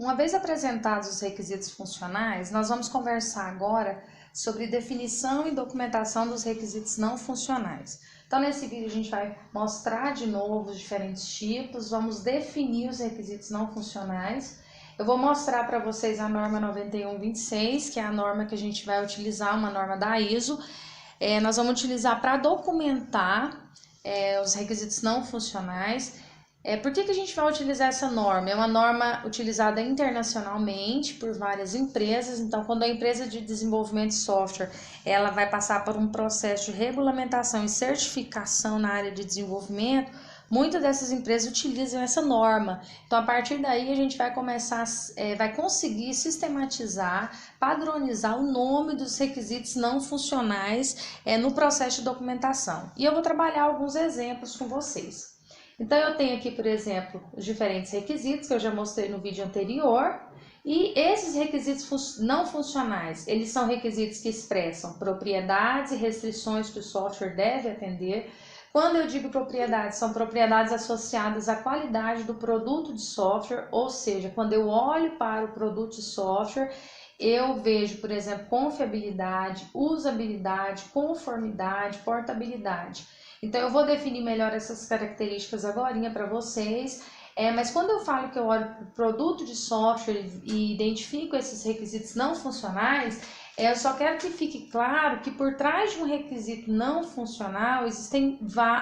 Uma vez apresentados os requisitos funcionais, nós vamos conversar agora sobre definição e documentação dos requisitos não funcionais. Então, nesse vídeo a gente vai mostrar de novo os diferentes tipos, vamos definir os requisitos não funcionais. Eu vou mostrar para vocês a norma 9126, que é a norma que a gente vai utilizar, uma norma da ISO. Nós vamos utilizar para documentar os requisitos não funcionais. Por que a gente vai utilizar essa norma? É uma norma utilizada internacionalmente por várias empresas. Então, quando a empresa de desenvolvimento de software ela vai passar por um processo de regulamentação e certificação na área de desenvolvimento, muitas dessas empresas utilizam essa norma. Então, a partir daí, a gente vai começar, vai conseguir sistematizar, padronizar o nome dos requisitos não funcionais no processo de documentação. E eu vou trabalhar alguns exemplos com vocês. Então, eu tenho aqui, por exemplo, os diferentes requisitos que eu já mostrei no vídeo anterior. E esses requisitos não funcionais, eles são requisitos que expressam propriedades e restrições que o software deve atender. Quando eu digo propriedades, são propriedades associadas à qualidade do produto de software, ou seja, quando eu olho para o produto de software, eu vejo, por exemplo, confiabilidade, usabilidade, conformidade, portabilidade. Então, eu vou definir melhor essas características agora para vocês, mas quando eu falo que eu olho para o produto de software e identifico esses requisitos não funcionais, eu só quero que fique claro que por trás de um requisito não funcional existem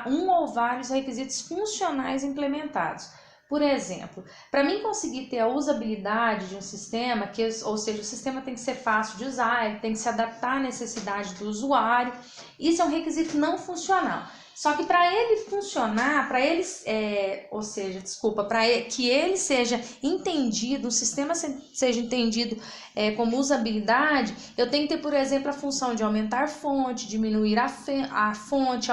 um ou vários requisitos funcionais implementados. Por exemplo, para mim conseguir ter a usabilidade de um sistema, ou seja, o sistema tem que ser fácil de usar, ele tem que se adaptar à necessidade do usuário, isso é um requisito não funcional. Só que para ele funcionar, para que ele seja entendido, o sistema seja entendido como usabilidade, eu tenho que ter, por exemplo, a função de aumentar fonte, diminuir a fonte,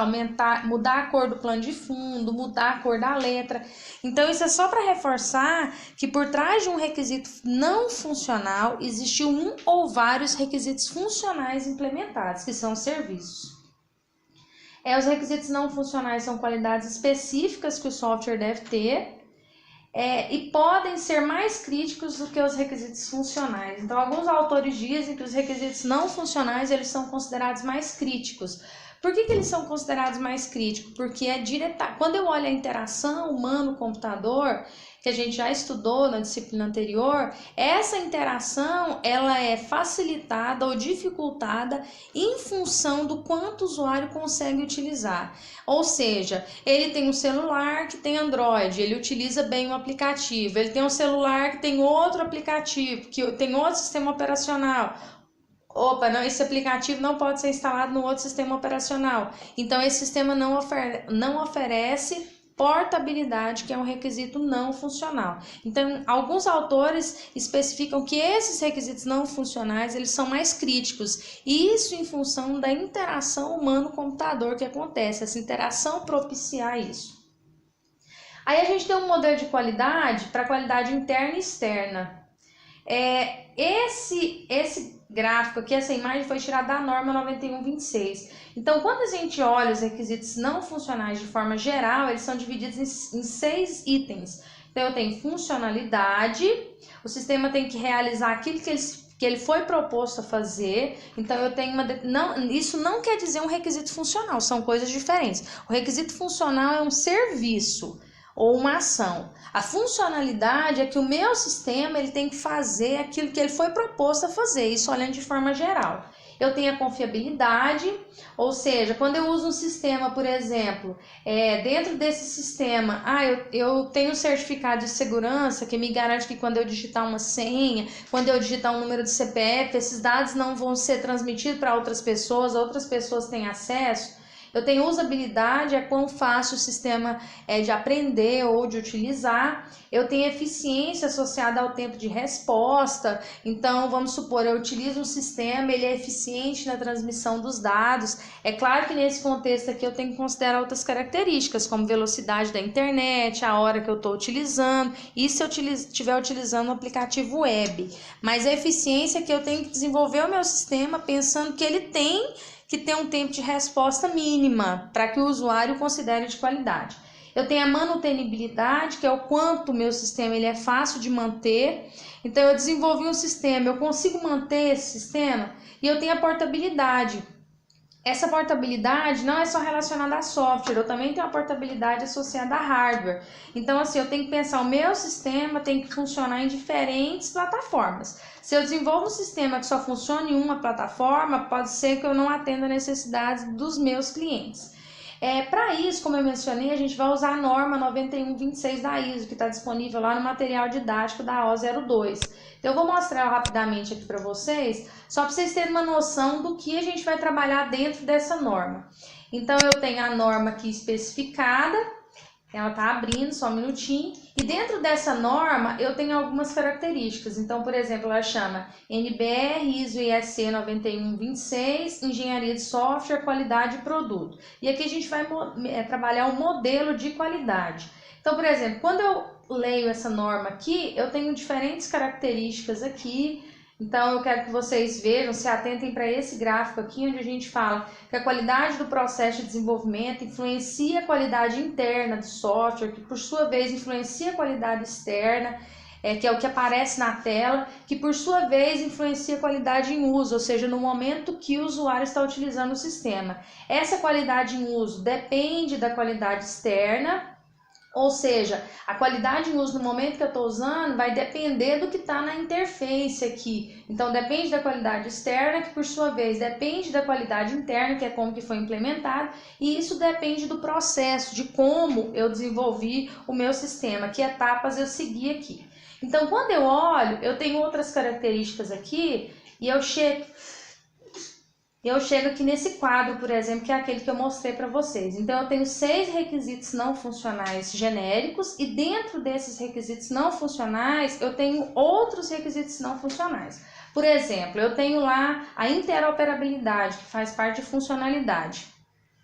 mudar a cor do plano de fundo, mudar a cor da letra. Então, isso é só para reforçar que por trás de um requisito não funcional, existiu um ou vários requisitos funcionais implementados, que são serviços. Os requisitos não funcionais são qualidades específicas que o software deve ter e podem ser mais críticos do que os requisitos funcionais. Então, alguns autores dizem que os requisitos não funcionais eles são considerados mais críticos. Por que eles são considerados mais críticos? Porque quando eu olho a interação humano-computador, que a gente já estudou na disciplina anterior, essa interação ela é facilitada ou dificultada em função do quanto o usuário consegue utilizar. Ou seja, ele tem um celular que tem Android, ele utiliza bem o aplicativo, ele tem um celular que tem outro aplicativo, que tem outro sistema operacional. Esse aplicativo não pode ser instalado no outro sistema operacional. Então, esse sistema não oferece portabilidade, que é um requisito não funcional. Então, alguns autores especificam que esses requisitos não funcionais, eles são mais críticos. E isso em função da interação humano-computador que acontece, essa interação propiciar isso. Aí a gente tem um modelo de qualidade para qualidade interna e externa. Esse gráfico aqui, essa imagem foi tirada da norma 9126. Então, quando a gente olha os requisitos não funcionais de forma geral, eles são divididos em 6 itens. Então, eu tenho funcionalidade, o sistema tem que realizar aquilo que ele foi proposto a fazer. Então, eu tenho isso não quer dizer um requisito funcional, são coisas diferentes. O requisito funcional é um serviço ou uma ação. A funcionalidade é que o meu sistema ele tem que fazer aquilo que ele foi proposto a fazer, isso olhando de forma geral. Eu tenho a confiabilidade, ou seja, quando eu uso um sistema, por exemplo, dentro desse sistema, eu tenho um certificado de segurança que me garante que quando eu digitar uma senha, quando eu digitar um número de CPF, esses dados não vão ser transmitidos para outras pessoas têm acesso. Eu tenho usabilidade, é quão fácil o sistema é de aprender ou de utilizar. Eu tenho eficiência associada ao tempo de resposta. Então, vamos supor, eu utilizo um sistema, ele é eficiente na transmissão dos dados. É claro que nesse contexto aqui eu tenho que considerar outras características, como velocidade da internet, a hora que eu estou utilizando, e se eu estiver utilizando um aplicativo web. Mas a eficiência é que eu tenho que desenvolver o meu sistema pensando que ele tem que ter um tempo de resposta mínima para que o usuário considere de qualidade. Eu tenho a manutenibilidade, que é o quanto o meu sistema ele é fácil de manter. Então, eu desenvolvi um sistema, eu consigo manter esse sistema. E eu tenho a portabilidade. Essa portabilidade não é só relacionada a software, eu também tenho a portabilidade associada a hardware. Então, assim, eu tenho que pensar, o meu sistema tem que funcionar em diferentes plataformas. Se eu desenvolvo um sistema que só funciona em uma plataforma, pode ser que eu não atenda a necessidades dos meus clientes. Para isso, como eu mencionei, a gente vai usar a norma 9126 da ISO, que está disponível lá no material didático da O02. Então, eu vou mostrar rapidamente aqui para vocês, só para vocês terem uma noção do que a gente vai trabalhar dentro dessa norma. Então, eu tenho a norma aqui especificada, ela está abrindo, só um minutinho, e dentro dessa norma eu tenho algumas características. Então, por exemplo, ela chama NBR, ISO IEC 9126, Engenharia de Software, Qualidade e Produto. E aqui a gente vai trabalhar o modelo de qualidade. Então, por exemplo, quando eu leio essa norma aqui, eu tenho diferentes características aqui. Então, eu quero que vocês vejam, se atentem para esse gráfico aqui, onde a gente fala que a qualidade do processo de desenvolvimento influencia a qualidade interna do software, que por sua vez influencia a qualidade externa, que é o que aparece na tela, que por sua vez influencia a qualidade em uso, ou seja, no momento que o usuário está utilizando o sistema. Essa qualidade em uso depende da qualidade externa. Ou seja, a qualidade em uso no momento que eu estou usando vai depender do que está na interface aqui. Então, depende da qualidade externa, que por sua vez depende da qualidade interna, que é como que foi implementado. E isso depende do processo, de como eu desenvolvi o meu sistema, que etapas eu segui aqui. Então, quando eu olho, eu tenho outras características aqui e eu chego aqui nesse quadro, por exemplo, que é aquele que eu mostrei para vocês. Então, eu tenho 6 requisitos não funcionais genéricos e dentro desses requisitos não funcionais, eu tenho outros requisitos não funcionais. Por exemplo, eu tenho lá a interoperabilidade, que faz parte de funcionalidade.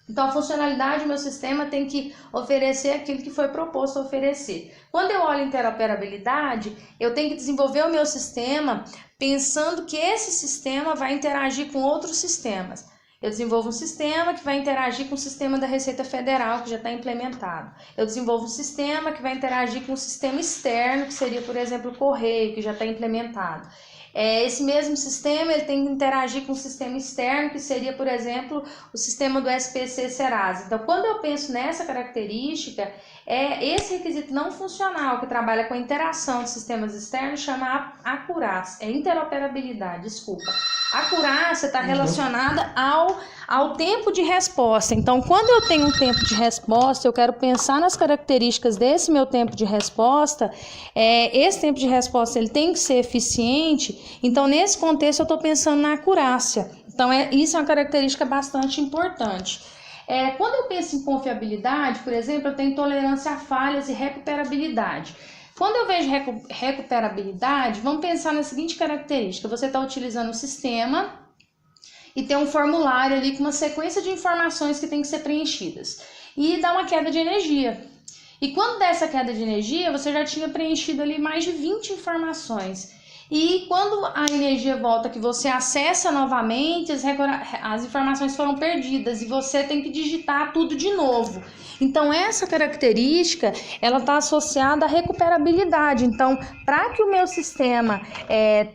Então, a funcionalidade do meu sistema tem que oferecer aquilo que foi proposto a oferecer. Quando eu olho interoperabilidade, eu tenho que desenvolver o meu sistema pensando que esse sistema vai interagir com outros sistemas. Eu desenvolvo um sistema que vai interagir com o sistema da Receita Federal, que já está implementado. Eu desenvolvo um sistema que vai interagir com o sistema externo, que seria, por exemplo, o correio, que já está implementado. Esse mesmo sistema ele tem que interagir com o sistema externo, que seria, por exemplo, o sistema do SPC Serasa. Então, quando eu penso nessa característica, esse requisito não funcional, que trabalha com a interação de sistemas externos, chama acurácia, interoperabilidade, desculpa. A acurácia está relacionada ao tempo de resposta. Então, quando eu tenho um tempo de resposta, eu quero pensar nas características desse meu tempo de resposta. Esse tempo de resposta ele tem que ser eficiente. Então, nesse contexto, eu estou pensando na acurácia. Então, isso é uma característica bastante importante. Quando eu penso em confiabilidade, por exemplo, eu tenho tolerância a falhas e recuperabilidade. Quando eu vejo recuperabilidade, vamos pensar na seguinte característica. Você está utilizando o sistema e tem um formulário ali com uma sequência de informações que tem que ser preenchidas. E dá uma queda de energia. E quando dá essa queda de energia, você já tinha preenchido ali mais de 20 informações. E quando a energia volta, que você acessa novamente, as informações foram perdidas e você tem que digitar tudo de novo. Então, essa característica, ela está associada à recuperabilidade. Então, para que o meu sistema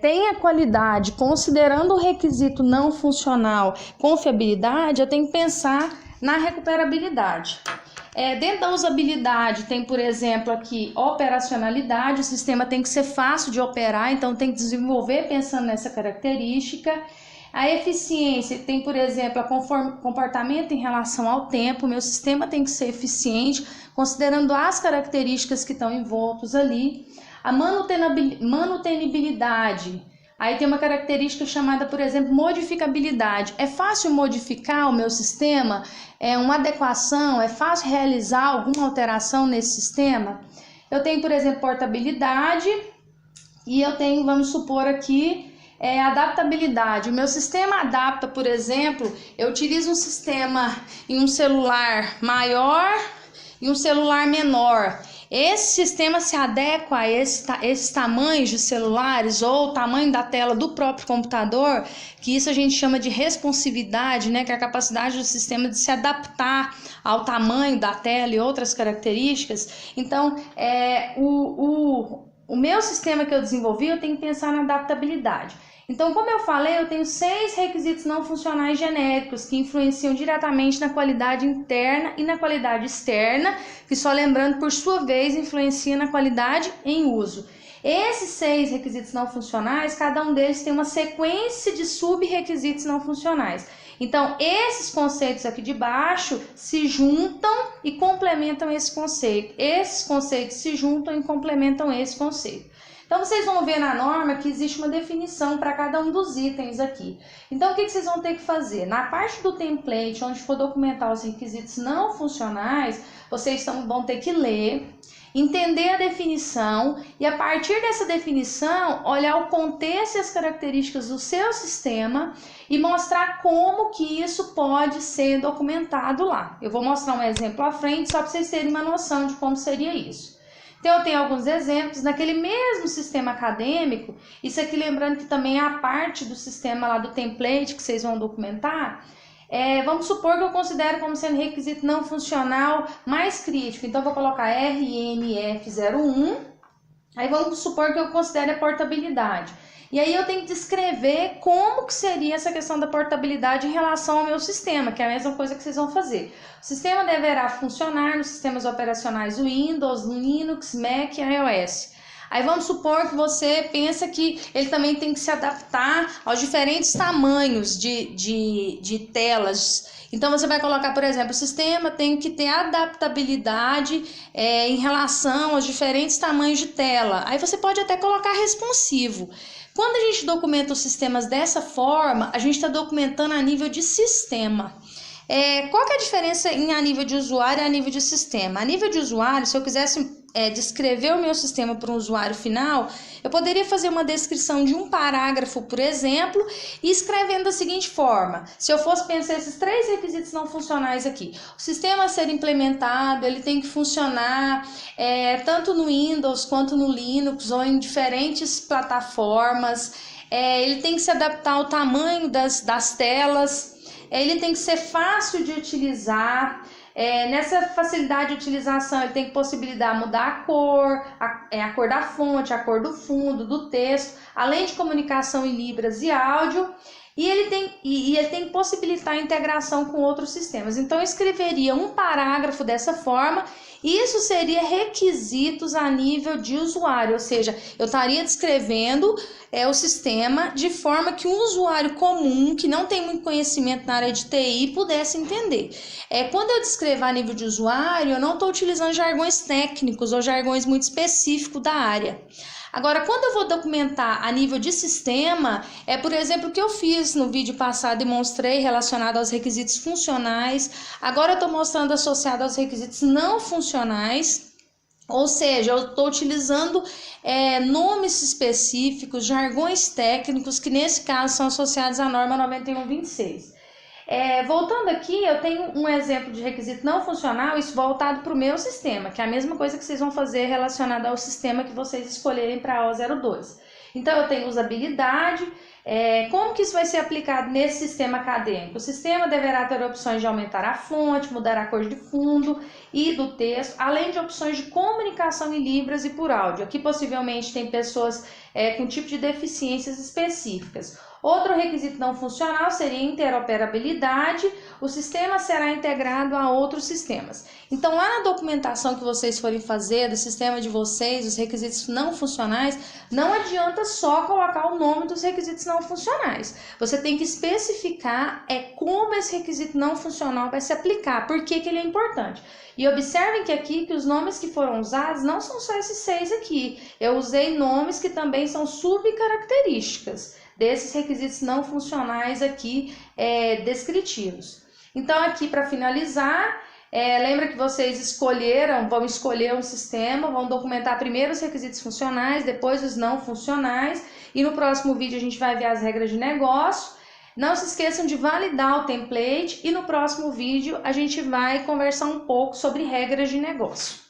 tenha qualidade, considerando o requisito não funcional, confiabilidade, eu tenho que pensar na recuperabilidade. Dentro da usabilidade tem, por exemplo, aqui operacionalidade, o sistema tem que ser fácil de operar, então tem que desenvolver pensando nessa característica. A eficiência tem, por exemplo, comportamento em relação ao tempo, meu sistema tem que ser eficiente, considerando as características que estão envoltas ali. A manutenibilidade. Aí tem uma característica chamada, por exemplo, modificabilidade. É fácil modificar o meu sistema? Uma adequação? É fácil realizar alguma alteração nesse sistema? Eu tenho, por exemplo, portabilidade e eu tenho, vamos supor aqui, adaptabilidade. O meu sistema adapta, por exemplo, eu utilizo um sistema em um celular maior e um celular menor. esse sistema se adequa a esses tamanhos de celulares ou o tamanho da tela do próprio computador, que isso a gente chama de responsividade, né, que é a capacidade do sistema de se adaptar ao tamanho da tela e outras características. Então, o meu sistema que eu desenvolvi, eu tenho que pensar na adaptabilidade. Então, como eu falei, eu tenho 6 requisitos não funcionais genéricos que influenciam diretamente na qualidade interna e na qualidade externa, que só lembrando, por sua vez, influencia na qualidade em uso. Esses 6 requisitos não funcionais, cada um deles tem uma sequência de sub-requisitos não funcionais. Então, esses conceitos aqui de baixo se juntam e complementam esse conceito. Esses conceitos se juntam e complementam esse conceito. Então, vocês vão ver na norma que existe uma definição para cada um dos itens aqui. Então, o que vocês vão ter que fazer? Na parte do template, onde for documentar os requisitos não funcionais, vocês vão ter que ler, entender a definição e, a partir dessa definição, olhar o contexto e as características do seu sistema e mostrar como que isso pode ser documentado lá. Eu vou mostrar um exemplo à frente só para vocês terem uma noção de como seria isso. Então, eu tenho alguns exemplos naquele mesmo sistema acadêmico, isso aqui lembrando que também é a parte do sistema lá do template que vocês vão documentar. Vamos supor que eu considero como sendo requisito não funcional mais crítico, então eu vou colocar RNF01, aí vamos supor que eu considere a portabilidade. E aí eu tenho que descrever como que seria essa questão da portabilidade em relação ao meu sistema, que é a mesma coisa que vocês vão fazer. O sistema deverá funcionar nos sistemas operacionais Windows, Linux, Mac e iOS. Aí vamos supor que você pensa que ele também tem que se adaptar aos diferentes tamanhos de telas. Então você vai colocar, por exemplo, o sistema tem que ter adaptabilidade em relação aos diferentes tamanhos de tela. Aí você pode até colocar responsivo. Quando a gente documenta os sistemas dessa forma, a gente está documentando a nível de sistema. Qual que é a diferença a nível de usuário e a nível de sistema? A nível de usuário, se eu quisesse descrever o meu sistema para um usuário final, eu poderia fazer uma descrição de um parágrafo, por exemplo, e escrevendo da seguinte forma: se eu fosse pensar esses 3 requisitos não funcionais aqui, o sistema a ser implementado, ele tem que funcionar tanto no Windows quanto no Linux ou em diferentes plataformas, ele tem que se adaptar ao tamanho das telas, ele tem que ser fácil de utilizar. Nessa facilidade de utilização, ele tem que possibilitar mudar a cor, a cor da fonte, a cor do fundo, do texto, além de comunicação em libras e áudio, e ele tem que possibilitar a integração com outros sistemas. Então, eu escreveria um parágrafo dessa forma. Isso seria requisitos a nível de usuário, ou seja, eu estaria descrevendo o sistema de forma que um usuário comum, que não tem muito conhecimento na área de TI, pudesse entender. Quando eu descrevo a nível de usuário, eu não estou utilizando jargões técnicos ou jargões muito específicos da área. Agora, quando eu vou documentar a nível de sistema, por exemplo, o que eu fiz no vídeo passado e mostrei relacionado aos requisitos funcionais, agora eu estou mostrando associado aos requisitos não funcionais, ou seja, eu estou utilizando nomes específicos, jargões técnicos, que nesse caso são associados à norma 9126. Voltando aqui, eu tenho um exemplo de requisito não funcional, isso voltado para o meu sistema, que é a mesma coisa que vocês vão fazer relacionada ao sistema que vocês escolherem para a O02. Então, eu tenho usabilidade. Como que isso vai ser aplicado nesse sistema acadêmico? O sistema deverá ter opções de aumentar a fonte, mudar a cor de fundo e do texto, além de opções de comunicação em libras e por áudio. Aqui, possivelmente, tem pessoas com tipo de deficiências específicas. Outro requisito não funcional seria interoperabilidade. O sistema será integrado a outros sistemas. Então, lá na documentação que vocês forem fazer do sistema de vocês, os requisitos não funcionais, não adianta só colocar o nome dos requisitos não funcionais. Você tem que especificar como esse requisito não funcional vai se aplicar, por que ele é importante. E observem que aqui que os nomes que foram usados não são só esses 6 aqui. Eu usei nomes que também são subcaracterísticas desses requisitos não funcionais aqui descritivos. Então, aqui para finalizar, lembra que vocês vão escolher um sistema, vão documentar primeiro os requisitos funcionais, depois os não funcionais, e no próximo vídeo a gente vai ver as regras de negócio. Não se esqueçam de validar o template e no próximo vídeo a gente vai conversar um pouco sobre regras de negócio.